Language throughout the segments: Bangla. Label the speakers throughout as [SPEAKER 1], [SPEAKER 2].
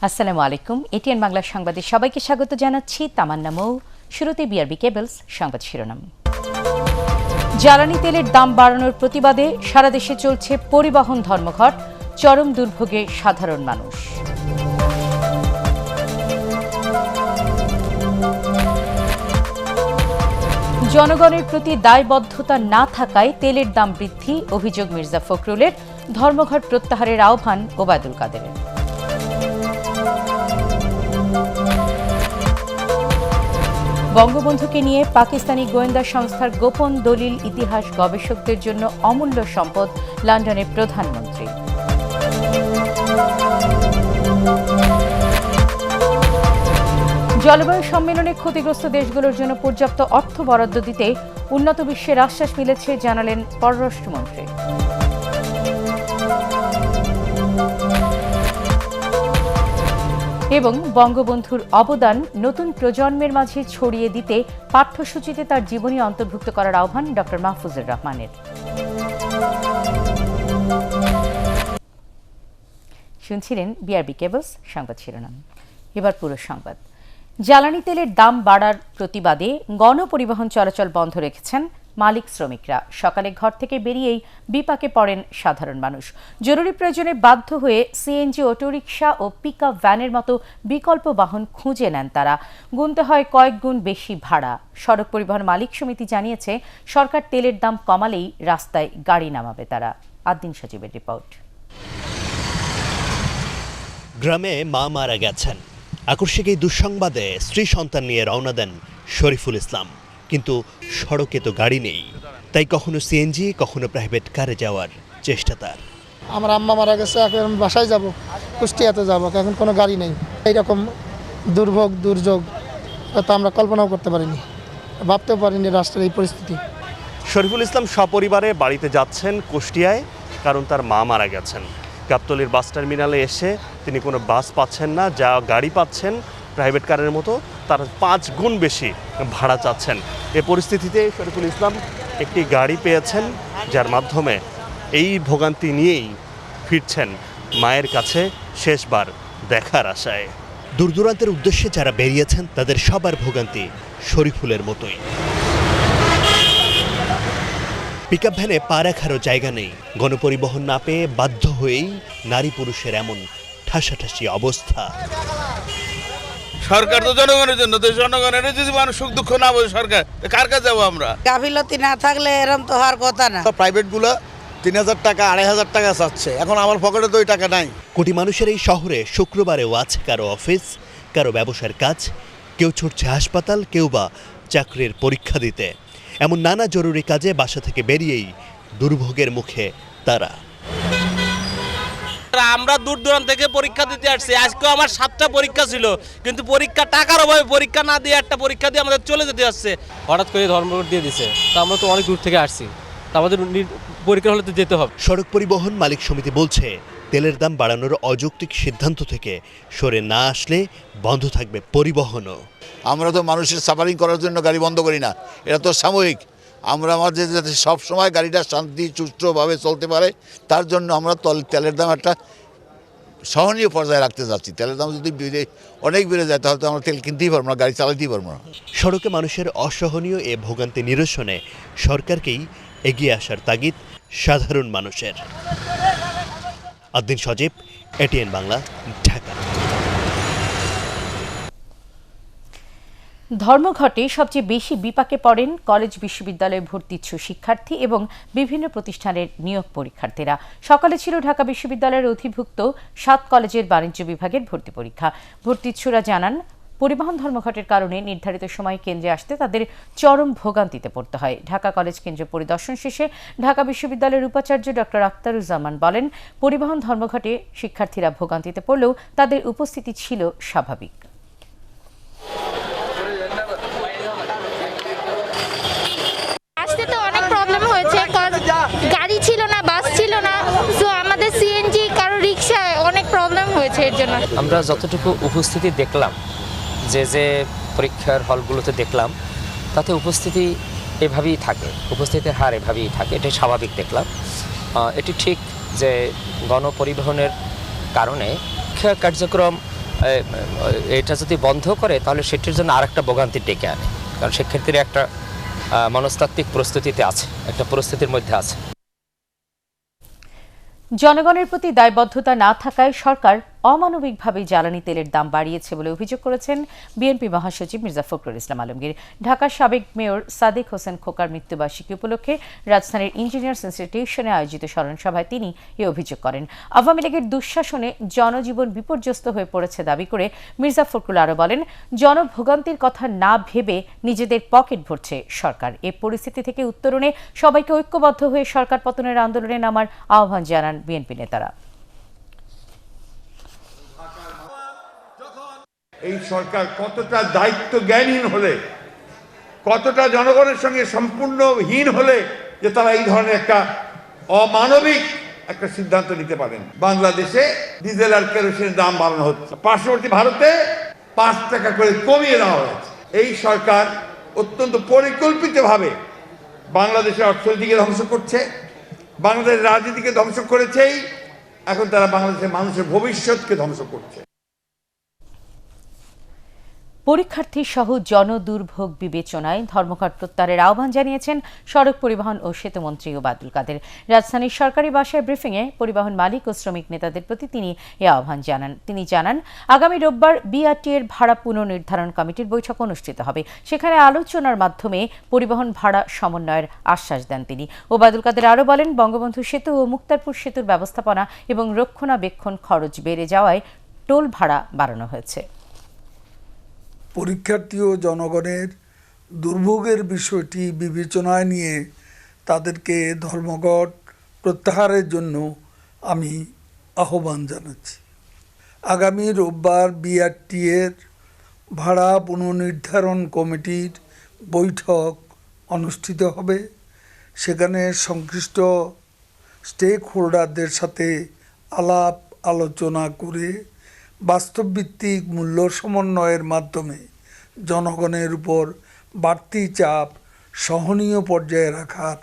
[SPEAKER 1] আসসালামু আলাইকুম। এটিএন বাংলা সংবাদে সবাইকে স্বাগত জানাচ্ছি। তামান্না মৌ। শুরুতে বিআরবি কেবলস সংবাদ শিরোনাম। জ্বালানি তেলের দাম বাড়ানোর প্রতিবাদে সারা দেশে চলছে পরিবহন ধর্মঘট, চরম দুর্ভোগে সাধারণ মানুষ। জনগণের প্রতি দায়বদ্ধতা না থাকায় তেলের দাম বৃদ্ধি, অভিযোগ মির্জা ফখরুলের। ধর্মঘট প্রত্যাহারের আহ্বান ওবায়দুল কাদেরের। বঙ্গবন্ধুকে নিয়ে পাকিস্তানি গোয়েন্দা সংস্থার গোপন দলিল ইতিহাস গবেষকদের জন্য অমূল্য সম্পদ, লন্ডনের প্রধানমন্ত্রী। জলবায়ু সম্মেলনে ক্ষতিগ্রস্ত দেশগুলোর জন্য পর্যাপ্ত অর্থ বরাদ্দ দিতে উন্নত বিশ্বের আশ্বাস মিলেছে, জানালেন পররাষ্ট্রমন্ত্রী। এবং বঙ্গবন্ধুর অবদান নতুন প্রজন্মের মাঝে ছড়িয়ে দিতে পাঠ্যসূচিতে তার জীবনী অন্তর্ভুক্ত করার আহ্বান ড মাহফুজুর রহমানের। শুনছিলেন বিআরবি কেবলস সংবাদ শিরোনাম। এবার পুরো সংবাদ। জ্বালানি তেলের দাম বাড়ার প্রতিবাদে গণপরিবহন চলাচল বন্ধ রেখেছেন মালিক শ্রমিকরা। সকালে ঘর থেকে বেরিয়েই বিপাকে পড়েন সাধারণ মানুষ। জরুরি প্রয়োজনে বাধ্য হয়ে সিএনজি, অটোরিকশা ও পিকআপ ভ্যানের মতো বিকল্প বাহন খুঁজে নেন তারা। গুনতে হয় কয়েক গুণ বেশি ভাড়া। সড়ক পরিবহন মালিক সমিতি জানিয়েছে, সরকার তেলের দাম কমালেই রাস্তায় গাড়ি নামাবে তারা। আদ্দিন সজীবের রিপোর্ট।
[SPEAKER 2] গ্রামে মা মারা গেছেন। আকস্মিক এই দুঃসংবাদে স্ত্রী সন্তান নিয়ে রওনা দেন শরীফুল ইসলাম। কিন্তু সড়কে তো গাড়ি নেই, তাই কখনো সিএনজি, কখনো প্রাইভেট কারে যাওয়ার চেষ্টা তার।
[SPEAKER 3] আমার আম্মা মারা গেছে, এখন বাসায় যাব, কুষ্টিয়াতে যাব, এখন কোনো গাড়ি নেই। এইরকম দুর্ভোগ দুর্যোগ তো আমরা কল্পনাও করতে পারিনি, ভাবতেও পারিনি রাষ্ট্রের এই পরিস্থিতি।
[SPEAKER 2] শরীফুল ইসলাম সপরিবারে বাড়িতে যাচ্ছেন কুষ্টিয়ায়, কারণ তার মা মারা গেছেন। গাবতলীর বাস টার্মিনালে এসে তিনি কোনো বাস পাচ্ছেন না, যা গাড়ি পাচ্ছেন প্রাইভেট কারের মতো তার 5 গুণ বেশি ভাড়া চাচ্ছেন। এ পরিস্থিতিতে শরীফুল ইসলাম একটি গাড়ি পেয়েছেন, যার মাধ্যমে এই ভোগান্তি নিয়েই ফিরছেন মায়ের কাছে শেষবার দেখার আশায়। দূর দূরান্তের উদ্দেশ্যে যারা বেরিয়েছেন তাদের সবার ভোগান্তি শরীফুলের মতোই। পিকআপ ভ্যানে পা রাখারও জায়গা নেই। গণপরিবহন না পেয়ে বাধ্য হয়েই নারী পুরুষের এমন ঠাসাঠাসি অবস্থা।
[SPEAKER 4] সরকার তো জনগণের জন্য, তো জনগণের যদি মানুষ সুখ দুঃখ না বোঝে সরকার কার কাছে যাবো আমরা?
[SPEAKER 5] গাফিলতি না থাকলে এরকম তো হওয়ার কথা না।
[SPEAKER 6] প্রাইভেটগুলো 3000 টাকা 2500 টাকা চাচ্ছে, এখন আমার পকেটে তো ওই টাকা নাই।
[SPEAKER 2] কোটি মানুষের এই শহরে শুক্রবারেও আছে কারো অফিস, কারো ব্যবসার কাজ, কেউ ছুটছে হাসপাতাল, কেউ বা চাকরির পরীক্ষা দিতে। এমন নানা জরুরি কাজে বাসা থেকে বেরিয়েই দুর্ভোগের মুখে তারা।
[SPEAKER 4] আমরা দূর দূরান্ত থেকে পরীক্ষা দিতে আসছি। আজকেও আমার 7টা পরীক্ষা ছিল, কিন্তু পরীক্ষা টাকার অভাবে পরীক্ষা না দিয়ে একটা পরীক্ষা দিয়ে আমাদের চলে যেতে হচ্ছে।
[SPEAKER 7] হঠাৎ করে ধর্মঘট দিয়ে দিছে, তা আমরা তো অনেক দূর থেকে আসছি, তা আমাদের পরীক্ষা হলে তো যেতে হবে।
[SPEAKER 2] সড়ক পরিবহন মালিক সমিতি বলছে, তেলের দাম বাড়ানোর অযৌক্তিক সিদ্ধান্ত থেকে সরে না আসলে বন্ধ থাকবে পরিবহনও।
[SPEAKER 6] আমরা তো মানুষের সাফারিং করার জন্য গাড়ি বন্ধ করি না, এটা তো সাময়িক। আমরা আমাদের যাতে সবসময় গাড়িটা শান্তি সুষ্ঠুভাবে চলতে পারে, তার জন্য আমরা তেলের দাম একটা সহনীয় পর্যায়ে রাখতে যাচ্ছি। তেলের দাম যদি অনেক বেড়ে যায় তাহলে তো আমরা তেল কিনতেই পারবো না, গাড়ি চালাতেই পারবো না।
[SPEAKER 2] সড়কে মানুষের অসহনীয় এ ভোগান্তি নিরসনে সরকারকেই এগিয়ে আসার তাগিদ সাধারণ মানুষের। আদ্দিন সজীব, এটিএন বাংলা, ঢাকা।
[SPEAKER 1] ধর্মঘটে সবচেয়ে বেশি বিপাকে পড়েন কলেজ বিশ্ববিদ্যালয়ে ভর্তিচ্ছু শিক্ষার্থী এবং বিভিন্ন প্রতিষ্ঠানের নিয়োগ পরীক্ষার্থীরা। সকালে ছিল ঢাকা বিশ্ববিদ্যালয়ের অধিভুক্ত 7 কলেজের বাণিজ্য বিভাগের ভর্তি পরীক্ষা। ভর্তিচ্ছুরা জানান, পরিবহন ধর্মঘটের কারণে নির্ধারিত সময়ে কেন্দ্রে আসতে তাদের চরম ভোগান্তিতে পড়তে হয়। ঢাকা কলেজ কেন্দ্র পরিদর্শন শেষে ঢাকা বিশ্ববিদ্যালয়ের উপাচার্য ডক্টর আখতারুজ্জামান বলেন, পরিবহন ধর্মঘটে শিক্ষার্থীরা ভোগান্তিতে পড়লেও তাদের উপস্থিতি ছিল স্বাভাবিক।
[SPEAKER 8] আসতে তো অনেক প্রবলেম হয়েছে, গাড়ি ছিল না, বাস ছিল না, তো আমাদের সিএনজি কারো রিক্সায় অনেক প্রবলেম হয়েছে। এর জন্য
[SPEAKER 7] আমরা যতটুকু উপস্থিতি দেখলাম, যে পরীক্ষার হলগুলোতে দেখলাম, তাতে উপস্থিতি এভাবেই থাকে, উপস্থিতির হার এভাবেই থাকে, এটাই স্বাভাবিক দেখলাম। এটি ঠিক যে গণপরিবহনের কারণে শিক্ষা কার্যক্রম এটা যদি বন্ধ করে তাহলে সেটির জন্য আরেকটা ভোগান্তি ডেকে আনে, কারণ সেক্ষেত্রে একটা মনস্তাত্ত্বিক প্রস্তুতিতে আছে, একটা পরিস্থিতির মধ্যে আছে।
[SPEAKER 1] জনগণের প্রতি দায়বদ্ধতা না থাকায় সরকার অমানবিকভাবে জ্বালানি তেলের দাম বাড়িয়েছে বলে অভিযোগ করেছেন বিএনপি মহাসচিব মির্জা ফখরুল ইসলাম আলমগীর। ঢাকার সাবেক মেয়র সাদিক হোসেন খোকার মৃত্যুবার্ষিকী উপলক্ষে রাজধানীর ইঞ্জিনিয়ার্স ইনস্টিটিউশনে আয়োজিত স্মরণ সভায় তিনি এ অভিযোগ করেন। আওয়ামী লীগের দুঃশাসনে জনজীবন বিপর্যস্ত হয়ে পড়েছে দাবি করে মির্জা ফখরুল আরও বলেন, জনভোগান্তির কথা না ভেবে নিজেদের পকেট ভরছে সরকার। এ পরিস্থিতি থেকে উত্তরণে সবাইকে ঐক্যবদ্ধ হয়ে সরকার পতনের আন্দোলনে নামার আহ্বান জানান বিএনপি নেতারা।
[SPEAKER 9] এই সরকার কতটা দায়িত্ব জ্ঞানহীন হলে, কতটা জনগণের সঙ্গে সম্পূর্ণহীন হলে যে তারা এই ধরনের একটা অমানবিক একটা সিদ্ধান্ত নিতে পারেন। বাংলাদেশে ডিজেল আর কেরোসিনের দাম বাড়ানো হচ্ছে, পার্শ্ববর্তী ভারতে 5 টাকা করে কমিয়ে দেওয়া হয়েছে। এই সরকার অত্যন্ত পরিকল্পিতভাবে বাংলাদেশের অর্থনীতিকে ধ্বংস করছে, বাংলাদেশের রাজনীতিকে ধ্বংস করেছেই, এখন তারা বাংলাদেশের মানুষের ভবিষ্যৎকে ধ্বংস করছে।
[SPEAKER 1] পরীক্ষার্থী সহ জনদুর্ভোগ বিবেচনায় ধর্মঘট প্রত্যাহারের আহ্বান জানিয়েছেন সড়ক পরিবহন ও সেতুমন্ত্রী ওবায়দুল কাদের। রাজধানীর সরকারি বাসায় ব্রিফিংয়ে পরিবহন মালিক ও শ্রমিক নেতাদের প্রতি তিনি এ আহ্বান জানান। তিনি জানান, আগামী রোববার বিআরটি এর ভাড়া পুনর্নির্ধারণ কমিটির বৈঠক অনুষ্ঠিত হবে। সেখানে আলোচনার মাধ্যমে পরিবহন ভাড়া সমন্বয়ের আশ্বাস দেন তিনি। ওবায়দুল কাদের আরও বলেন, বঙ্গবন্ধু সেতু ও মুক্তারপুর সেতুর ব্যবস্থাপনা এবং রক্ষণাবেক্ষণ খরচ বেড়ে যাওয়ায় টোল ভাড়া বাড়ানো হয়েছে।
[SPEAKER 10] পরীক্ষার্থী ও জনগণের দুর্ভোগের বিষয়টি বিবেচনায় নিয়ে তাদেরকে ধর্মঘট প্রত্যাহারের জন্য আমি আহ্বান জানাচ্ছি। আগামী রোববার বিআরটি এর ভাড়া পুনর্নির্ধারণ কমিটির বৈঠক অনুষ্ঠিত হবে। সেখানে সংশ্লিষ্ট স্টেক হোল্ডারদের সাথে আলাপ আলোচনা করে বাস্তবভিত্তিক মূল্য সমন্বয়ের মাধ্যমে জনগণের উপর বাড়তি চাপ সহনীয় পর্যায়ে রাখার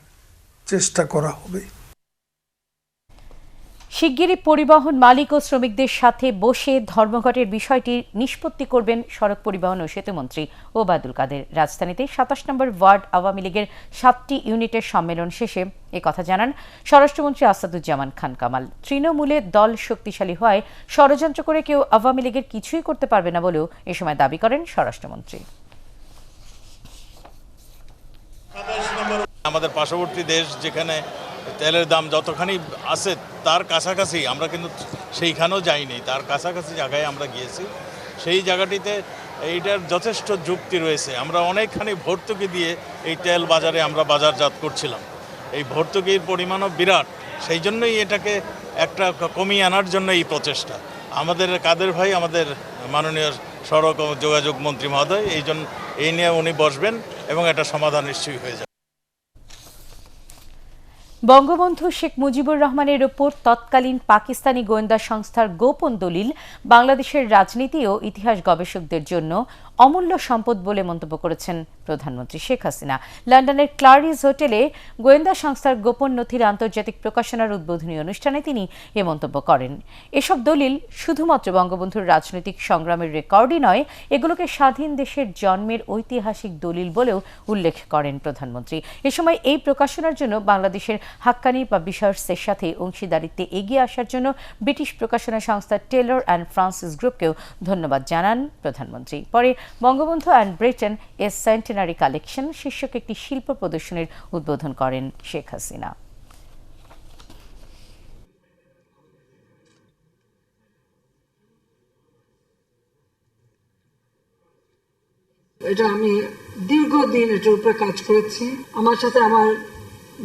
[SPEAKER 10] চেষ্টা করা হবে।
[SPEAKER 1] শিগগিরই পরিবহন মালিক ও শ্রমিকদের সাথে বসে ধর্মঘটের বিষয়টি নিষ্পত্তি করবেন সড়ক পরিবহন ও সেতুমন্ত্রী ওবায়দুল কাদের। রাজধানীতে 27 নম্বর ওয়ার্ড আওয়ামী লীগের 7টি ইউনিটের সম্মেলন শেষে একথা জানান স্বরাষ্ট্রমন্ত্রী আসাদুজ্জামান খান কামাল। তৃণমূলে দল শক্তিশালী হওয়ায় ষড়যন্ত্র করে কেউ আওয়ামী লীগের কিছুই করতে পারবে না বলেও এ সময় দাবি করেন স্বরাষ্ট্রমন্ত্রী।
[SPEAKER 11] আমাদের পার্শ্ববর্তী দেশ যেখানে তেলের দাম যতখানি আছে তার কাছাকাছি, আমরা কিন্তু সেইখানেও যাইনি, তার কাছাকাছি জায়গায় আমরা গিয়েছি। সেই জায়গাটিতে এইটার যথেষ্ট যুক্তি রয়েছে। আমরা অনেকখানি ভর্তুকি দিয়ে এই তেল বাজারে আমরা বাজারজাত করছিলাম। এই ভর্তুকির পরিমাণও বিরাট, সেই জন্যই এটাকে একটা কমিয়ে আনার জন্য এই প্রচেষ্টা। আমাদের কাদের ভাই, আমাদের মাননীয় সড়ক ও যোগাযোগ মন্ত্রী মহোদয় এই নিয়ে উনি বসবেন এবং একটা সমাধান নিশ্চয়ই হয়ে যাবে।
[SPEAKER 1] বঙ্গবন্ধু শেখ মুজিবুর রহমানের ওপর তৎকালীন পাকিস্তানি গোয়েন্দা সংস্থার গোপন দলিল বাংলাদেশের রাজনীতি ও ইতিহাস গবেষকদের জন্য অমূল্য সম্পদ বলে মন্তব্য করেছেন প্রধানমন্ত্রী শেখ হাসিনা। লন্ডনের ক্লারিজ হোটেলে গোয়েন্দা সংস্থার গোপন নথির আন্তর্জাতিক প্রকাশনার উদ্বোধনী অনুষ্ঠানে তিনি এ মন্তব্য করেন। এসব দলিল শুধুমাত্র বঙ্গবন্ধুর রাজনৈতিক সংগ্রামের রেকর্ডই নয়, এগুলোকে স্বাধীন দেশের জন্মের ঐতিহাসিক দলিল বলেও উল্লেখ করেন প্রধানমন্ত্রী। এ সময় এই প্রকাশনার জন্য বাংলাদেশের হাক্কানি পাবলিশার্সের সাথে অংশীদারিত্বে এগিয়ে আসার জন্য ব্রিটিশ প্রকাশনা সংস্থা টেলর অ্যান্ড ফ্রান্সিস গ্রুপকেও ধন্যবাদ জানান প্রধানমন্ত্রী। পরে Bangabandhu and Britain A centenary collection শীর্ষক একটি শিল্প প্রদর্শনীর উদ্বোধন করেন শেখ হাসিনা।
[SPEAKER 12] এটা আমি দীর্ঘদিন এটার উপরে কাজ করেছি। আমার সাথে আমার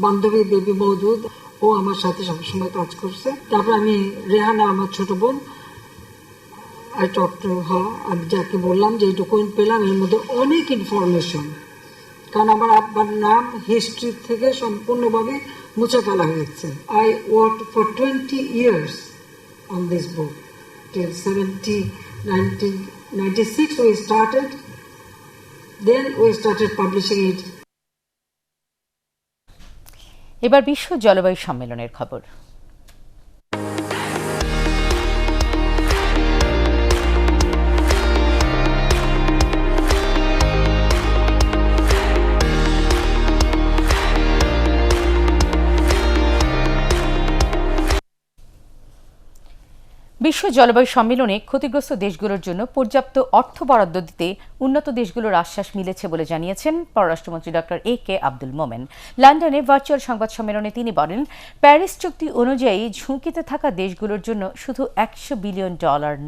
[SPEAKER 12] বান্ধবী বেবি মওদুদ, ও আমার সাথে সবসময় কাজ করছে। তারপর আমি রেহানা, আমার ছোট বোন, আই টক টু হার। আমি যাকে বললাম যে এই ডকুমেন্ট পেলাম, এর মধ্যে অনেক ইনফরমেশন, কারণ আমার আব্বার নাম হিস্ট্রি থেকে সম্পূর্ণভাবে মুছে ফেলা হয়েছে। I work for 20 years on this book till 1996 we started. Then we started publishing it.
[SPEAKER 1] এবার বিশ্ব জলবায়ু সম্মেলনের খবর। বিশ্ব জলবায়ু সম্মেলনে ক্ষতিগ্রস্ত দেশগুলোর জন্য পর্যাপ্ত অর্থ বরাদ্দ দিতে উন্নত দেশগুলোর আশ্বাস মিলেছে বলে জানিয়েছেন পররাষ্ট্রমন্ত্রী ডক্টর এ.কে আব্দুল মোমেন। লন্ডনে ভার্চুয়াল সংবাদ সম্মেলনে তিনি বলেন, প্যারিস চুক্তি অনুযায়ী ঝুঁকিতে থাকা দেশগুলোর জন্য শুধু $100 বিলিয়ন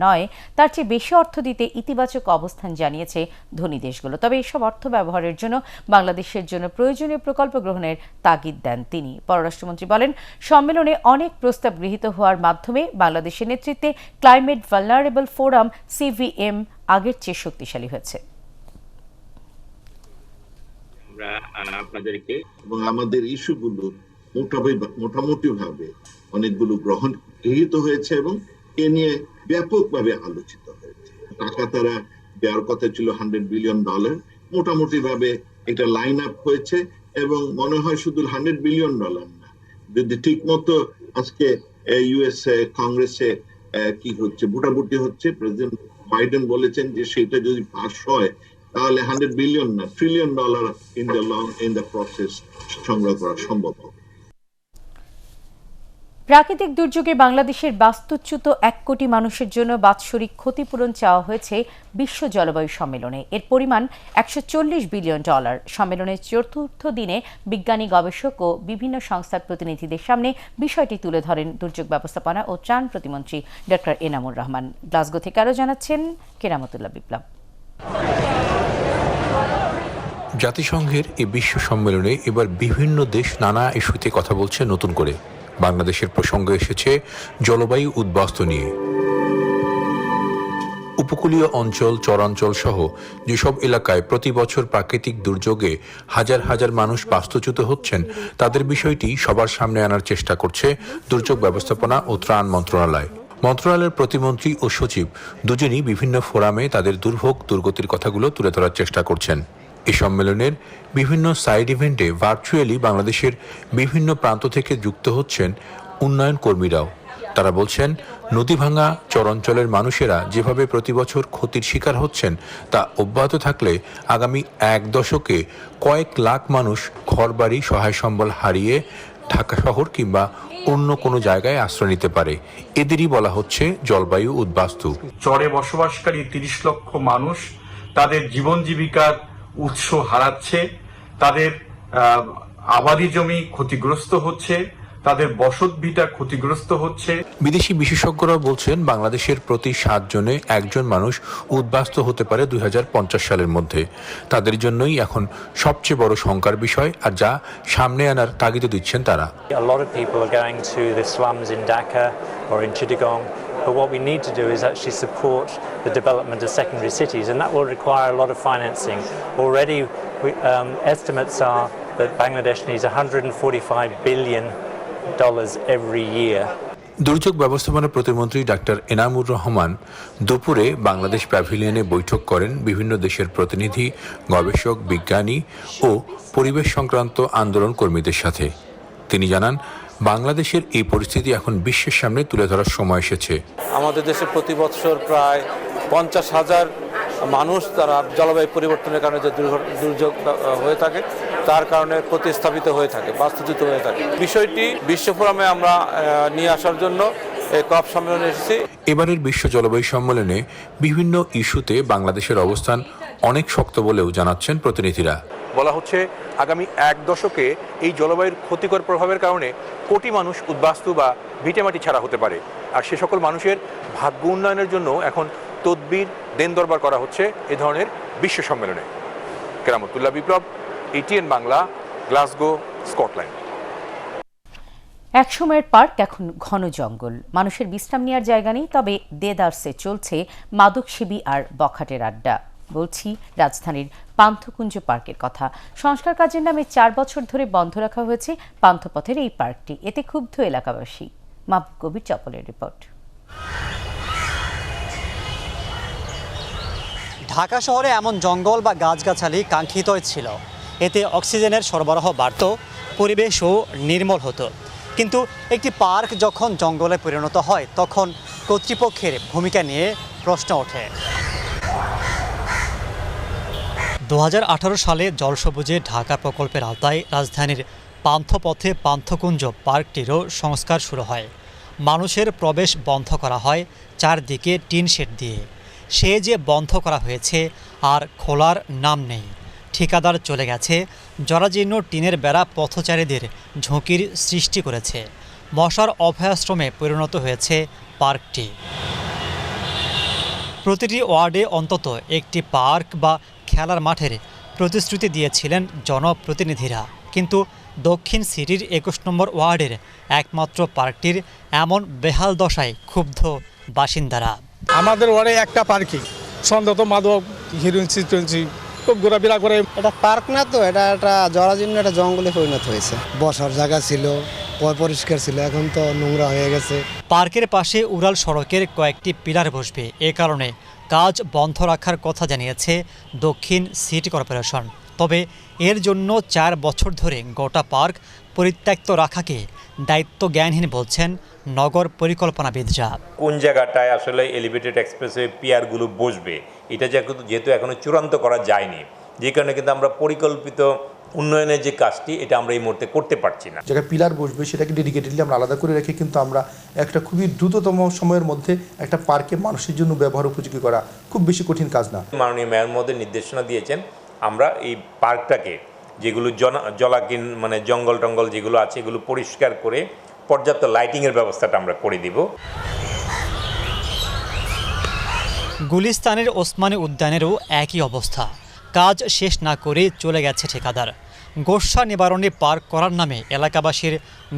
[SPEAKER 1] নয়, তার চেয়ে বেশি অর্থ দিতে ইতিবাচক অবস্থান জানিয়েছে ধনী দেশগুলো। তবে এসব অর্থ ব্যবহারের জন্য বাংলাদেশের জন্য প্রয়োজনীয় প্রকল্প গ্রহণের তাগিদ দেন তিনি। পররাষ্ট্রমন্ত্রী বলেন, সম্মেলনে অনেক প্রস্তাব গৃহীত হওয়ার মাধ্যমে বাংলাদেশের নেতৃত্বে ক্লাইমেট ভালনারেবল ফোরাম CVM আগের চেয়ে শক্তিশালী হয়েছে।
[SPEAKER 13] আপনাদেরকে এবং আমাদের ইস্যুগুলো মোটামুটি ভাবে অনেকগুলো গৃহীত হয়েছে এবং এ নিয়ে ব্যাপকভাবে আলোচিত হয়েছে। টাকা তারা দেওয়ার কথা ছিল $100 বিলিয়ন, মোটামুটি ভাবে এটা লাইন আপ হয়েছে এবং মনে হয় শুধু $100 বিলিয়ন না, যদি ঠিক মতো আজকে USA কংগ্রেসে কি হচ্ছে, ভোটাভুটি হচ্ছে, প্রেসিডেন্ট বাইডেন বলেছেন যে সেটা যদি পাস হয় তাহলে $100 বিলিয়ন না $1 ট্রিলিয়ন ইন দ্য প্রসেস সংগ্রহ করা সম্ভব হবে।
[SPEAKER 1] প্রাকৃতিক দুর্যোগে বাংলাদেশের বাস্তুচ্যুত 1 কোটি মানুষের জন্য বাৎসরিক ক্ষতিপূরণ চাওয়া হয়েছে বিশ্ব জলবায়ু সম্মেলনে। এর পরিমাণ $140 বিলিয়ন। সম্মেলনের চতুর্থ দিনে বিজ্ঞানী, গবেষক ও বিভিন্ন সংস্থার প্রতিনিধিদের সামনে বিষয়টি তুলে ধরেন দুর্যোগ ব্যবস্থাপনা ও ত্রাণ প্রতিমন্ত্রী ডক্টর এনামুর রহমান। গ্লাসগো থেকে আরও জানাচ্ছেন কেরামতুল্লাহ বিপ্লব।
[SPEAKER 14] জাতিসংঘের এই বিশ্ব সম্মেলনে এবার বিভিন্ন দেশ নানা ইস্যুতে কথা বলছে নতুন করে। বাংলাদেশের প্রসঙ্গ এসেছে জলবায়ু উদ্বাস্তু নিয়ে। উপকূলীয় অঞ্চল, চরাঞ্চল সহ যেসব এলাকায় প্রতি বছর প্রাকৃতিক দুর্যোগে হাজার হাজার মানুষ বাস্তুচ্যুত হচ্ছেন, তাদের বিষয়টি সবার সামনে আনার চেষ্টা করছে দুর্যোগ ব্যবস্থাপনা ও ত্রাণ মন্ত্রণালয়। মন্ত্রণালয়ের প্রতিমন্ত্রী ও সচিব দুজনই বিভিন্ন ফোরামে তাদের দুর্ভোগ দুর্গতির কথাগুলো তুলে ধরার চেষ্টা করছেন। এই সম্মেলনের বিভিন্ন সাইড ইভেন্টে ভার্চুয়ালি বাংলাদেশের বিভিন্ন প্রান্ত থেকে যুক্ত হচ্ছেন উন্নয়ন কর্মীরাও। তারা বলছেন, নদী ভাঙা চরাঞ্চলের মানুষেরা যেভাবে প্রতি বছর ক্ষতির শিকার হচ্ছেন তা অব্যাহত থাকলে আগামী 1 দশকে কয়েক লাখ মানুষ ঘরবাড়ি, সহায় সম্বল হারিয়ে ঢাকা শহর কিংবা অন্য কোনো জায়গায় আশ্রয় নিতে পারে। এদেরই বলা হচ্ছে জলবায়ু উদ্বাস্তু।
[SPEAKER 15] চরে বসবাসকারী 30 লক্ষ মানুষ তাদের জীবন জীবিকার উৎস হারাচ্ছে, তাদের আবাদি জমি ক্ষতিগ্রস্ত হচ্ছে, তাদের বসত ভিটা ক্ষতিগ্রস্ত হচ্ছে।
[SPEAKER 14] বিদেশি বিশেষজ্ঞরা বলছেন, বাংলাদেশের প্রতি 7 জনে 1 জন মানুষ উদ্বাস্তু হতে পারে 2050 সালের মধ্যে। তাদের জন্যই এখন সবচেয়ে বড় শঙ্কার বিষয়, আর যা সামনে আনার তাগিদ দিচ্ছেন তারা।
[SPEAKER 16] A lot of people are going to the slums in Dhaka or in Chittagong. But what we need to do is actually support the development of secondary cities, and that will require a lot of financing. Already, estimates are that Bangladesh needs $145 billion every year.
[SPEAKER 14] দুর্যোগ ব্যবস্থাপনা প্রতিমন্ত্রী ডাক্তার এনামুর রহমান দুপুরে বাংলাদেশ প্যাভিলিয়নে বৈঠক করেন বিভিন্ন দেশের প্রতিনিধি, গবেষক, বিজ্ঞানী ও পরিবেশ সংক্রান্ত আন্দোলন কর্মীদের সাথে। তিনি জানান, বাংলাদেশের এই পরিস্থিতি এখন বিশ্বের সামনে তুলে ধরার সময় এসেছে।
[SPEAKER 4] আমাদের দেশে প্রতি বছর প্রায় 50,000 মানুষ তারা জলবায়ু পরিবর্তনের কারণে যে দুর্যোগ হয়ে থাকে তার কারণে প্রতিস্থাপিত হয়ে থাকে, বাস্তুচ্যুত হয়ে থাকে। বিষয়টি বিশ্ব ফোরামে আমরা নিয়ে আসার জন্য এই কপ সম্মেলনে এসেছি।
[SPEAKER 14] এবারের বিশ্ব জলবায়ু সম্মেলনে বিভিন্ন ইস্যুতে বাংলাদেশের অবস্থান অনেক শক্ত বলেও জানাচ্ছেন প্রতিনিধিরা।
[SPEAKER 17] বলা হচ্ছে, আগামী 1 দশকে এই জলবায়ুর ক্ষতিকর প্রভাবের কারণে কোটি মানুষ উদ্বাস্তু বা ভিটেমাটি ছাড়া হতে পারে। আর সে সকল মানুষের ভাগ্য উন্নয়নের জন্য এখন তদবির, দেন দরবার করা হচ্ছে এ ধরনের বিশ্ব সম্মেলনে। কেরামতুল্লাহ বিপ্লব, ATN বাংলা, গ্লাসগো, স্কটল্যান্ড।
[SPEAKER 1] এক সময়ের পার্ক এখন ঘন জঙ্গল, মানুষের বিশ্রাম নেওয়ার জায়গা নেই। তবে দেদারসে চলছে মাদকসেবী আর বখাটের আড্ডা। বলছি রাজধানীর পান্থকুঞ্জ পার্কের কথা। সংস্কার কাজের নামে 4 বছর ধরে বন্ধ রাখা হয়েছে পান্থপথের এই পার্কটি। এতে ক্ষুব্ধ এলাকাবাসী। মাহবুব কবির চপলের রিপোর্ট।
[SPEAKER 18] ঢাকা শহরে এমন জঙ্গল বা গাছগাছালি কাঙ্ক্ষিতই ছিল। এতে অক্সিজেনের সরবরাহ বাড়ত, পরিবেশও নির্মল হতো। কিন্তু একটি পার্ক যখন জঙ্গলে পরিণত হয়, তখন কর্তৃপক্ষের ভূমিকা নিয়ে প্রশ্ন ওঠে। 2018 সালে জলসবুজে ঢাকা প্রকল্পের আওতায় রাজধানীর পান্থপথে পান্থকুঞ্জ পার্কটিরও সংস্কার শুরু হয়। মানুষের প্রবেশ বন্ধ করা হয় চারদিকে টিন শেড দিয়ে। সে যে বন্ধ করা হয়েছে আর খোলার নাম নেই। ঠিকাদার চলে গেছে, জরাজীর্ণ টিনের বেড়া পথচারীদের ঝুঁকির সৃষ্টি করেছে। মশার অভয়াশ্রমে পরিণত হয়েছে পার্কটি। প্রতিটি ওয়ার্ডে অন্তত একটি পার্ক বা খেলার মাঠের প্রতিশ্রুতি দিয়েছিলেন জনপ্রতিনিধিরা, কিন্তু দক্ষিণ সিটির 21 নম্বর ওয়ার্ডের একমাত্র পার্কটির এমন বেহাল দশায় ক্ষুব্ধ বাসিন্দারা।
[SPEAKER 19] আমাদের ওয়ার্ডে একটা পার্কিং, সন্ধ্যা তো মাদক হিরোইন সিটোয়েন্সি খুব ঘোরাফেরা করে।
[SPEAKER 20] এটা পার্ক না তো, এটা একটা জরাজীর্ণ একটা জঙ্গলে পরিণত হয়েছে। বসার জায়গা ছিল, পরিষ্কার ছিল, এখন তো নোংরা হয়ে গেছে।
[SPEAKER 18] পার্কের পাশে উড়াল সড়কের কয়েকটি পিলার বসবে, এ কারণে কাজ বন্ধ রাখার কথা জানিয়েছে দক্ষিণ সিটি কর্পোরেশন। তবে এর জন্য 4 বছর ধরে গোটা পার্ক পরিত্যক্ত রাখাকে দায়িত্ব জ্ঞানহীন বলছেন নগর পরিকল্পনাবিদরা।
[SPEAKER 21] কোন জায়গাটায় আসলে এলিভেটেড এক্সপ্রেসওয়ে পিয়ারগুলো বসবে এটা যেহেতু এখনো চূড়ান্ত করা যায়নি, যে কারণে কিন্তু আমরা পরিকল্পিত উন্নয়নের যে কাজটি এটা আমরা এই মুহূর্তে করতে পারছি না।
[SPEAKER 22] জায়গায় পিলার বসবে সেটাকে ডেডিকেটেডলি আমরা আলাদা করে রেখে কিন্তু আমরা একটা খুবই দ্রুততম সময়ের মধ্যে একটা পার্কে মানুষের জন্য ব্যবহার উপযোগী করা খুব বেশি কঠিন কাজ না।
[SPEAKER 21] মাননীয় মেয়র মহোদয় নির্দেশনা দিয়েছেন, আমরা এই পার্কটাকে যেগুলো জলাকিন মানে জঙ্গল টঙ্গল যেগুলো আছে এগুলো পরিষ্কার করে পর্যাপ্ত লাইটিংয়ের ব্যবস্থাটা আমরা করে দিব।
[SPEAKER 18] গুলিস্তানের ওসমানী উদ্যানেরও একই অবস্থা। কাজ শেষ না করে চলে গেছে ঠিকাদার। গোস্বা নিবারণে পার্ক করার নামে এলাকাবাসীর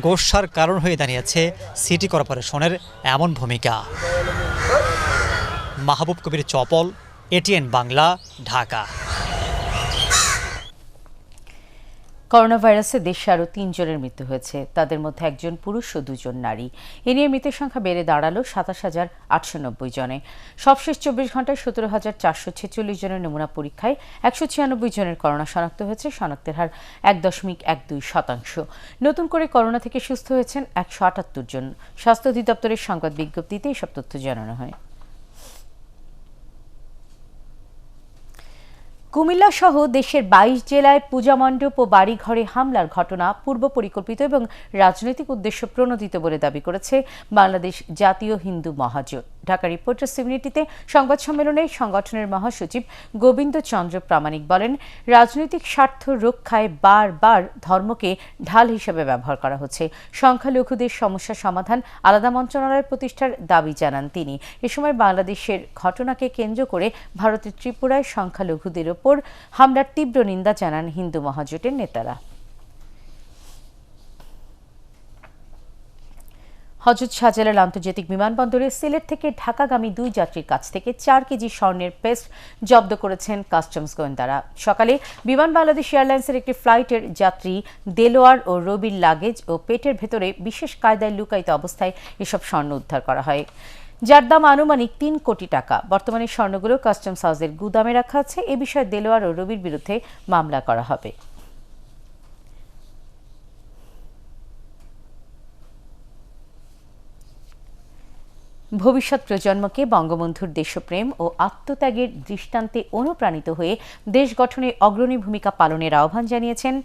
[SPEAKER 18] গোস্বার কারণ হয়ে দাঁড়িয়েছে সিটি কর্পোরেশনের এমন ভূমিকা। মাহবুব কবির চপল, এটিএন বাংলা, ঢাকা।
[SPEAKER 1] করোনা ভাইরাসে দেশে আরও 3 জনের মৃত্যু হয়েছে। তাদের মধ্যে 1 জন পুরুষ ও 2 জন নারী। এ নিয়ে মৃতের সংখ্যা বেড়ে দাঁড়ালো 27,890 জনে। সবশেষ 24 ঘন্টায় 17,446 জনের নমুনা পরীক্ষায় 196 জনের করোনা শনাক্ত হয়েছে। শনাক্তের হার 1.12%। নতুন করে করোনা থেকে সুস্থ হয়েছেন 178 জন। স্বাস্থ্য অধিদপ্তরের সংবাদ বিজ্ঞপ্তিতে এসব তথ্য জানানো হয়। কুমিল্লা সহ দেশের 22 জেলায় পূজা মণ্ডপ ও বাড়িঘরে হামলার ঘটনা পূর্ব পরিকল্পিত এবং রাজনৈতিক উদ্দেশ্য প্রণোদিত বলে দাবি করেছে বাংলাদেশ জাতীয় হিন্দু মহাজোট। ঢাকা রিপোর্টার্স ইউনিটিতে সংবাদ সম্মেলনে সংগঠনের মহাসচিব গোবিন্দ চন্দ্র প্রামাণিক বলেন, রাজনৈতিক স্বার্থ রক্ষায় বারবার ধর্মকে ঢাল হিসেবে ব্যবহার করা হচ্ছে। সংখ্যালঘুদের সমস্যা সমাধান আলাদা মন্ত্রণালয় প্রতিষ্ঠার দাবি জানান তিনি। এ সময় বাংলাদেশের ঘটনাকে কেন্দ্র করে ভারতের ত্রিপুরায় সংখ্যালঘুদের ওপর হামলার তীব্র নিন্দা জানান হিন্দু মহাজোটের নেতারা। হযরত শাহজালাল আন্তর্জাতিক বিমানবন্দরে সিলেট থেকে ঢাকাগামী 2 যাত্রীর কাছ থেকে 4 কেজি স্বর্ণের পেস্ট জব্দ করেছেন কাস্টমস গোয়েন্দারা। সকালে বিমান বাংলাদেশ এয়ারলাইন্সের একটি ফ্লাইটের যাত্রী দেলোয়ার ও রবির লাগেজ ও পেটের ভেতরে বিশেষ কায়দায় লুকায়িত অবস্থায় এসব স্বর্ণ উদ্ধার করা হয়, যার দাম আনুমানিক 3 কোটি টাকা। বর্তমানে স্বর্ণগুলো কাস্টমস হাউসের গুদামে রাখা আছে। এ বিষয়ে দেলোয়ার ও রবির বিরুদ্ধে মামলা করা হবে। ভবিষ্যৎ প্রজন্মকে বঙ্গবন্ধুর দেশপ্রেম ও আত্মত্যাগের দৃষ্টান্তে অনুপ্রাণিত হয়ে দেশ গঠনে অগ্রণী ভূমিকা পালনের আহ্বান জানিয়েছেন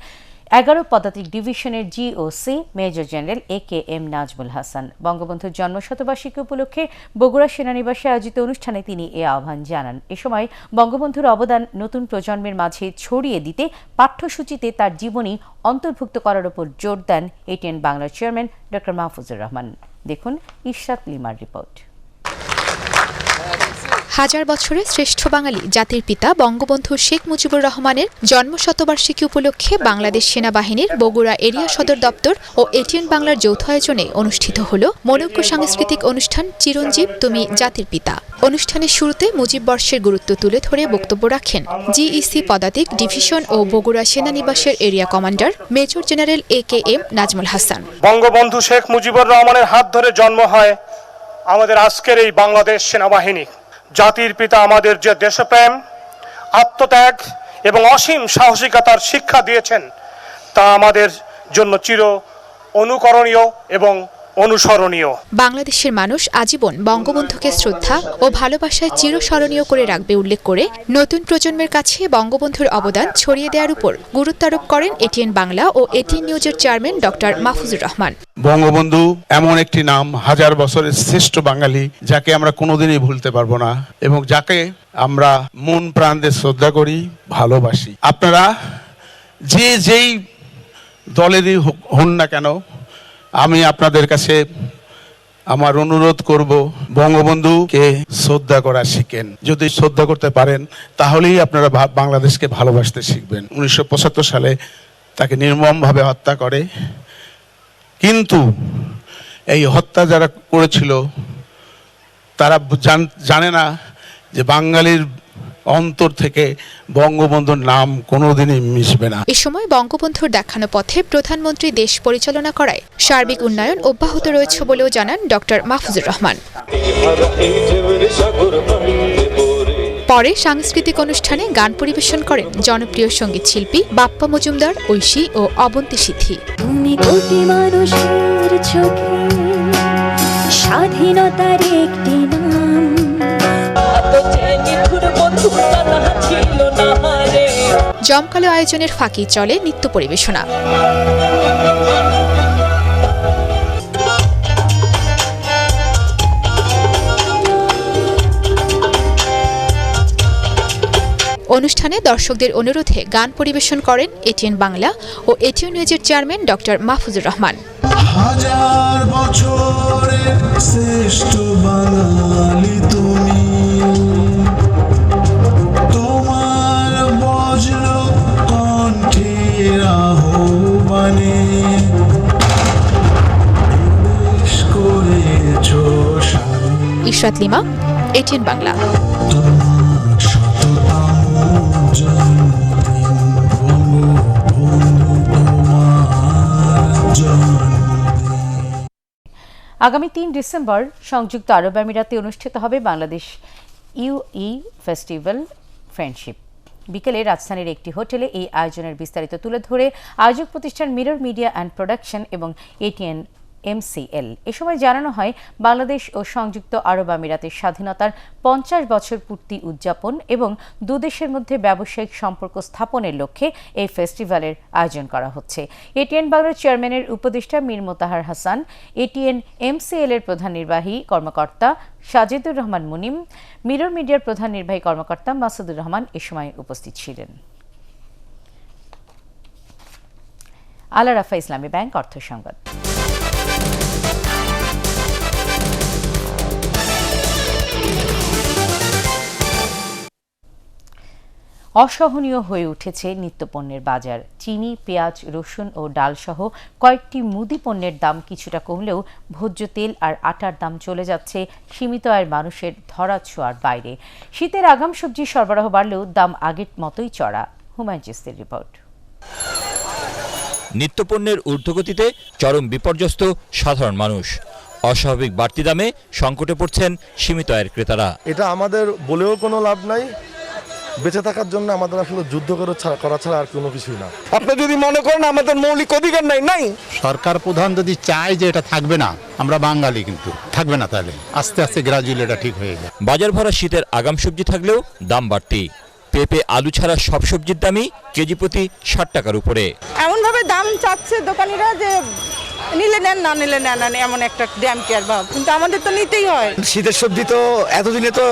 [SPEAKER 1] 11 পদাতিক ডিভিশনের GOC major general AKM Nazmul Hasan. বঙ্গবন্ধুর জন্মশতবার্ষিকী উপলক্ষে বগুড়া সেনানিবাসে আয়োজিত অনুষ্ঠানে তিনি এ আহ্বান জানান। এ সময় বঙ্গবন্ধুর অবদান নতুন প্রজন্মের মাঝে ছড়িয়ে দিতে পাঠ্যসূচিতে তার জীবনী অন্তর্ভুক্ত করার উপর জোর দেন এটিএন বাংলার চেয়ারম্যান ডক্টর মাহফুজুর রহমান। দেখুন ইশরাত লিমার রিপোর্ট।
[SPEAKER 23] হাজার বছরের শ্রেষ্ঠ বাঙালি জাতির পিতা বঙ্গবন্ধু শেখ মুজিবুর রহমানের জন্মশতবার্ষিকী উপলক্ষে বাংলাদেশ সেনাবাহিনীর বগুড়া এরিয়া সদর দপ্তর ও এটিএন বাংলার যৌথ আয়োজনে অনুষ্ঠিত হল মনোজ্ঞ সাংস্কৃতিক অনুষ্ঠান চিরঞ্জীব তুমি জাতির পিতা। অনুষ্ঠানের শুরুতে মুজিব বর্ষের গুরুত্ব তুলে ধরে বক্তব্য রাখেন জিইসি পদাতিক ডিভিশন ও বগুড়া সেনানিবাসের area commander major general AKM Nazmul Hasan.
[SPEAKER 24] Bangabandhu Sheikh Mujibur রহমানের হাত ধরে জন্ম হয় আমাদের আজকের এই বাংলাদেশ সেনাবাহিনী। জাতির পিতা আমাদের যে দেশপ্রেম, আত্মত্যাগ এবং অসীম সাহসিকতার শিক্ষা দিয়েছেন তা আমাদের জন্য চির অনুকরণীয় এবং অনুসরণীয়।
[SPEAKER 23] বাংলাদেশের মানুষ আজীবন বঙ্গবন্ধুকে শ্রদ্ধা ও ভালোবাসায় চিরস্মরণীয় করে রাখবে উল্লেখ করে নতুন প্রজন্মের কাছে বঙ্গবন্ধুর অবদান ছড়িয়ে দেওয়ার উপর গুরুত্ব আরোপ করেন এটিএন বাংলা ও এটিএন নিউজের চেয়ারম্যান ডক্টর মাহফুজুর রহমান।
[SPEAKER 2] বঙ্গবন্ধু এমন একটি নাম, হাজার বছরের শ্রেষ্ঠ বাঙালি, যাকে আমরা কোনোদিনই ভুলতে পারবো না এবং যাকে আমরা মন প্রাণ দিয়ে শ্রদ্ধা করি, ভালোবাসি। আপনারা যেই দলেরই হন না কেন, আমি আপনাদের কাছে আমার অনুরোধ করব, বঙ্গবন্ধুকে শ্রদ্ধা করা শিখেন। যদি শ্রদ্ধা করতে পারেন তাহলেই আপনারা বাংলাদেশকে ভালোবাসতে শিখবেন। 1975 সালে তাকে নির্মমভাবে হত্যা করে, কিন্তু এই হত্যা যারা করেছিল তারা জানে না যে বাঙালির অন্তর থেকে বঙ্গবন্ধুর নাম কোনোদিনই মিশবে না।
[SPEAKER 23] এ সময় বঙ্গবন্ধুর দেখানো পথে প্রধানমন্ত্রী দেশ পরিচালনা করায় সার্বিক উন্নয়ন অব্যাহত রয়েছে বলেও জানান ডক্টর মাহফুজুর রহমান। পরে সাংস্কৃতিক অনুষ্ঠানে গান পরিবেশন করেন জনপ্রিয় সঙ্গীত শিল্পী বাপ্পা মজুমদার, ঐশী ও অবন্তী সিদ্ধি।
[SPEAKER 3] স্বাধীনতার একটি নাম,
[SPEAKER 23] জমকালো আয়োজনের ফাঁকি চলে নৃত্য পরিবেশনা। অনুষ্ঠানে দর্শকদের অনুরোধে গান পরিবেশন করেন এটিএন বাংলা ও এটিএন নিউজের চেয়ারম্যান ডক্টর মাহফুজুর রহমান।
[SPEAKER 5] হাজার বছরের শ্রেষ্ঠ বাঙালি তুমি, তোমার বজ্র কণ্ঠের আহ্বানে প্রবেশ করেছো সামনে।
[SPEAKER 23] Ishrat lima, ATN Bangla.
[SPEAKER 1] আগামী 3 ডিসেম্বর সংযুক্ত আরব আমিরাতে অনুষ্ঠিত হবে বাংলাদেশ ইউই ফেস্টিভ্যাল ফ্রেন্ডশিপ। বিকেলে রাজধানীর একটি হোটেলে এই আয়োজনের বিস্তারিত তুলে ধরে আয়োজক প্রতিষ্ঠান মিরর মিডিয়া অ্যান্ড প্রোডাকশন এবং এটিএন MCL। এ সময় জানানো হয় বাংলাদেশ ও সংযুক্ত আরব আমিরাতের স্বাধীনতার 50 বছর পূর্তি উদযাপন এবং দুদেশের মধ্যে ব্যবসায়িক সম্পর্ক স্থাপনের লক্ষ্যে এই ফেস্টিভ্যালের আয়োজন করা হচ্ছে। এটিএন বাংলার চেয়ারম্যানের উপদেষ্টা মীর মোতাহার হাসান, এটিএন MCL এর প্রধান নির্বাহী কর্মকর্তা সাজেদুর রহমান মুনিম, মিরর মিডিয়ার প্রধান নির্বাহী কর্মকর্তা মাসুদুর রহমান এ সময় উপস্থিত ছিলেন। আল রাফা ইসলামী ব্যাংক অর্থ সংবাদ। অসহনীয় হয়ে উঠেছে নিত্যপণ্যের বাজার। চিনি, পেঁয়াজ, রসুন ও ডালসহ কয়েকটি মুদি পণ্যের দাম কিছুটা কমলেও ভোজ্য তেল আর আটার দাম চলে যাচ্ছে সীমিত আয়ের মানুষের ধরাছোঁয়ার বাইরে। শীতের আগাম সবজি সরবরাহ বাড়লেও দাম আগের মতোই চড়া। হুমায়ুন চিস্তির রিপোর্ট।
[SPEAKER 6] নিত্যপণ্যের ঊর্ধ্বগতিতে চরম বিপর্যস্ত সাধারণ মানুষ। অস্বাভাবিক বাড়তি দামে সংকটে পড়ছেন সীমিত আয়ের ক্রেতারা।
[SPEAKER 25] এটা আমাদের বলেও কোনো লাভ নাই, বেঁচে থাকার জন্য আমাদের আসলে যুদ্ধ করা ছাড়া আর কোনো কিছুই না।
[SPEAKER 26] আপনি যদি মনে করেন আমাদের মৌলিক অধিকার নাই, সরকার প্রধান যদি চায় যে এটা থাকবে না, আমরা বাঙালি কিন্তু থাকবে না, তাহলে আস্তে আস্তে গ্রাজুয়ালি এটা ঠিক হয়ে যায়।
[SPEAKER 6] বাজার ভরা শীতের আগাম সবজি থাকলেও দাম বাড়তি। পেঁপে, আলু ছাড়া সব সবজির দামই কেজি প্রতি 60 টাকার উপরে।
[SPEAKER 27] এমনভাবে দাম চাচ্ছে দোকানিরা যে নিলে নেন, না নিলে নেন, এমন একটা ড্যাম কেয়ার ভাব, কিন্তু আমাদের তো নিতেই হয়।
[SPEAKER 26] শীতের সবজি তো এতদিনে তো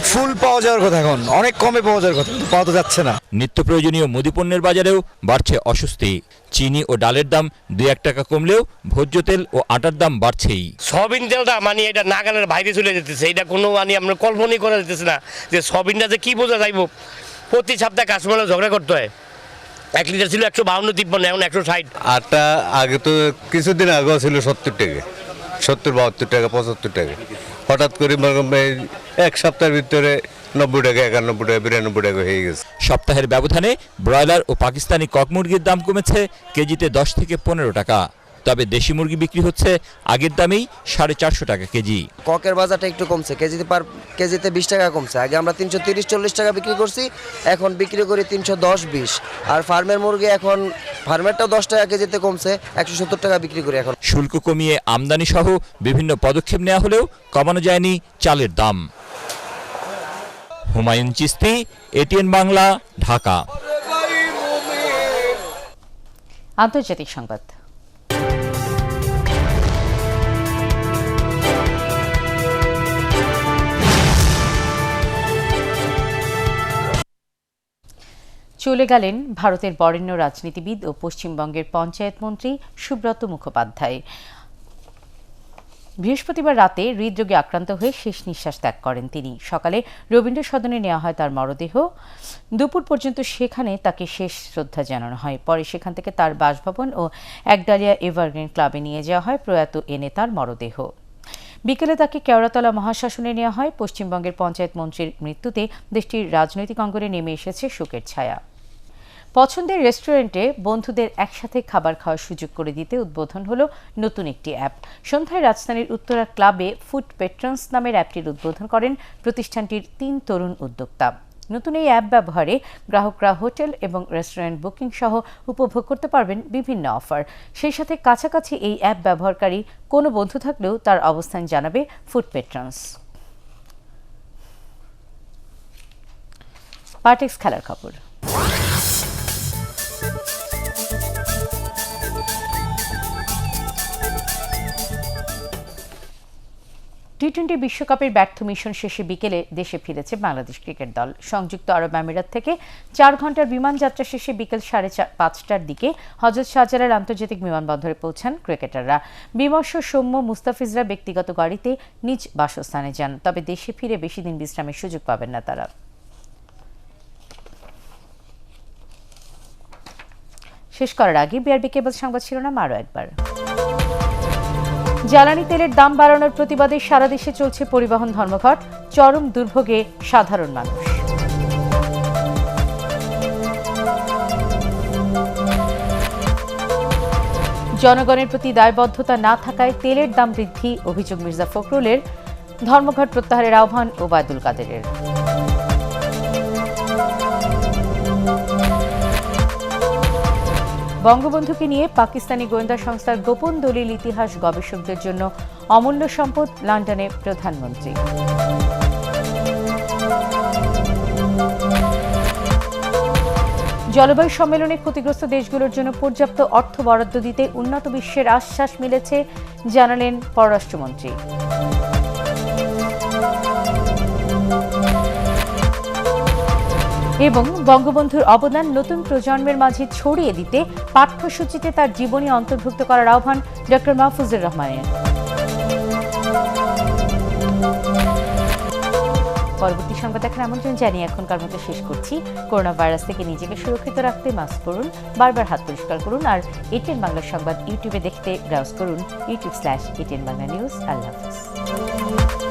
[SPEAKER 26] ফুল পাওয়া যাওয়ার কথা, এখন অনেক কমে পাওয়া যাওয়ার কথা, পাওয়া তো যাচ্ছে না।
[SPEAKER 6] নিত্য প্রয়োজনীয় মুদি পণ্যের বাজারেও বাড়ছে অস্বস্তি। চিনি ও ডালের দাম 2-1 টাকা কমলেও ভোজ্য তেল ও আটার দাম বাড়ছেই।
[SPEAKER 28] সয়াবিন তেলটা মানে এটা নাগালের বাইরে চলে যেতেছে, এটা কোনো মানে আমরা কল্পনাই করা যেতেছে না যে সয়াবিনটা যে কি বোঝা যাইব। প্রতি সপ্তাহে কাস্টমারের ঝগড়া করতে হয়। 1 লিটার ছিল 152-53, এখন 160।
[SPEAKER 29] আটা আগে তো কিছুদিন আগেও ছিল 70 টাকা, 70-72 টাকা, 75 টাকা। হঠাৎ করে এক সপ্তাহের ভিতরে 90 টাকা, 91 টাকা, 92 টাকা হয়ে গেছে।
[SPEAKER 6] সপ্তাহের ব্যবধানে ব্রয়লার ও পাকিস্তানি কক মুরগির দাম কমেছে কেজিতে 10 থেকে 15 টাকা। তবে দেশি মুরগি বিক্রি হচ্ছে আগের দামেই 450 টাকা কেজি।
[SPEAKER 7] ককের বাজারটা একটু কমছে, কেজিতে 20 টাকা কমছে। আগে আমরা 330-40 টাকা বিক্রি করছি, এখন বিক্রি করি 310-20। আর ফার্মের মুরগি এখন ফার্মেরটাও 10 টাকা কেজিতে কমছে, 170 টাকা বিক্রি করি এখন।
[SPEAKER 6] শুল্ক কমিয়ে আমদানি সহ বিভিন্ন পদক্ষেপ নেওয়া হলেও কমানো যায়নি চালের দাম। হুমায়ুন চিস্তি, এটিএন বাংলা, ঢাকা।
[SPEAKER 1] আন্তর্জাতিক সংবাদ। চলে গেলেন ভারতের বরেণ্য রাজনীতিবিদ ও পশ্চিমবঙ্গের পঞ্চায়েত মন্ত্রী সুব্রত মুখোপাধ্যায়। বৃহস্পতিবার রাতে হৃদরোগে আক্রান্ত হয়ে শেষ নিঃশ্বাস ত্যাগ করেন তিনি। সকালে রবীন্দ্র সদনে নেওয়া হয় তার মরদেহ। দুপুর পর্যন্ত সেখানে তাকে শেষ শ্রদ্ধা জানানো হয়। পরে সেখান থেকে তার বাসভবন ও একডালিয়া এভারগ্রিন ক্লাবে নিয়ে যাওয়া হয় প্রয়াত এ নেতার মরদেহ। বিকেলে তাকে কেওড়াতলা মহাশ্মশানে নেওয়া হয়। পশ্চিমবঙ্গের পঞ্চায়েত মন্ত্রীর মৃত্যুতে দেশটির রাজনৈতিক অঙ্গনে নেমে এসেছে শোকের ছায়া। পছন্দের রেস্টুরেন্টে বন্ধুদের একসাথে খাবার খাওয়ার সুযোগ করে দিতে উদ্বোধন হলো নতুন একটি অ্যাপ। সন্ধ্যায় রাজধানীর উত্তরা ক্লাবে ফুড পেট্রন্স নামের অ্যাপটির উদ্বোধন করেন প্রতিষ্ঠানটির 3 তরুণ উদ্যোক্তা। নতুন এই অ্যাপ ব্যবহারে গ্রাহকরা হোটেল এবং রেস্টুরেন্ট বুকিং সহ উপভোগ করতে পারবেন বিভিন্ন অফার। সেই সাথে কাছাকাছি এই অ্যাপ ব্যবহারকারী কোনো বন্ধু থাকলেও তার অবস্থান জানাবে ফুড পেট্রন্স। পার্টেক্স খেলার খবর। টি-20 বিশ্বকাপের ব্যর্থ মিশন শেষে বিকেলে দেশে ফিরেছে বাংলাদেশ ক্রিকেট দল। সংযুক্ত আরব আমিরাত থেকে 4 ঘন্টার বিমান যাত্রা শেষে বিকেল 5:30টার দিকে হযরত শাহজালাল আন্তর্জাতিক বিমানবন্দরে পৌঁছান ক্রিকেটাররা। বিমর্ষ সৌম্য, মুস্তাফিজরা ব্যক্তিগত গাড়িতে নিজ বাসস্থানে যান। তবে দেশে ফিরে বেশি দিন বিশ্রামের সুযোগ পাবেন না তারা। শেষ করার আগে বিআরবি কেবল সংবাদ শিরোনাম আরও একবার। জ্বালানি তেলের দাম বাড়ানোর প্রতিবাদে সারা দেশে চলছে পরিবহন ধর্মঘট। চরম দুর্ভোগে সাধারণ মানুষ। জনগণের প্রতি দায়বদ্ধতা না থাকায় তেলের দাম বৃদ্ধি, অভিযোগ মির্জা ফখরুলের। ধর্মঘট প্রত্যাহারের আহ্বান ওবায়দুল কাদেরের। বঙ্গবন্ধুকে নিয়ে পাকিস্তানি গোয়েন্দা সংস্থার গোপন দলিল ইতিহাস গবেষকদের জন্য অমূল্য সম্পদ, লন্ডনে প্রধানমন্ত্রী। জলবায়ু সম্মেলনে ক্ষতিগ্রস্ত দেশগুলোর জন্য পর্যাপ্ত অর্থ বরাদ্দ দিতে উন্নত বিশ্বের আশ্বাস মিলেছে, জানালেন পররাষ্ট্রমন্ত্রী। এবং বঙ্গবন্ধুর অবদান নতুন প্রজন্মের মাঝে ছড়িয়ে দিতে পাঠ্যসূচিতে তার জীবনী অন্তর্ভুক্ত করার আহ্বান ডক্টর মাহফুজুর রহমানের। পরবর্তী সংবাদ দেখার আমন্ত্রণ জানিয়ে এখনকার মতো শেষ করছি। করোনা ভাইরাস থেকে নিজেকে সুরক্ষিত রাখতে মাস্ক পরুন, বারবার হাত পরিষ্কার করুন, আর এটিএন বাংলা সংবাদ ইউটিউবে দেখতে ব্রাউজ করুন youtube/ATN Bangla News। আল্লাহ হাফেজ।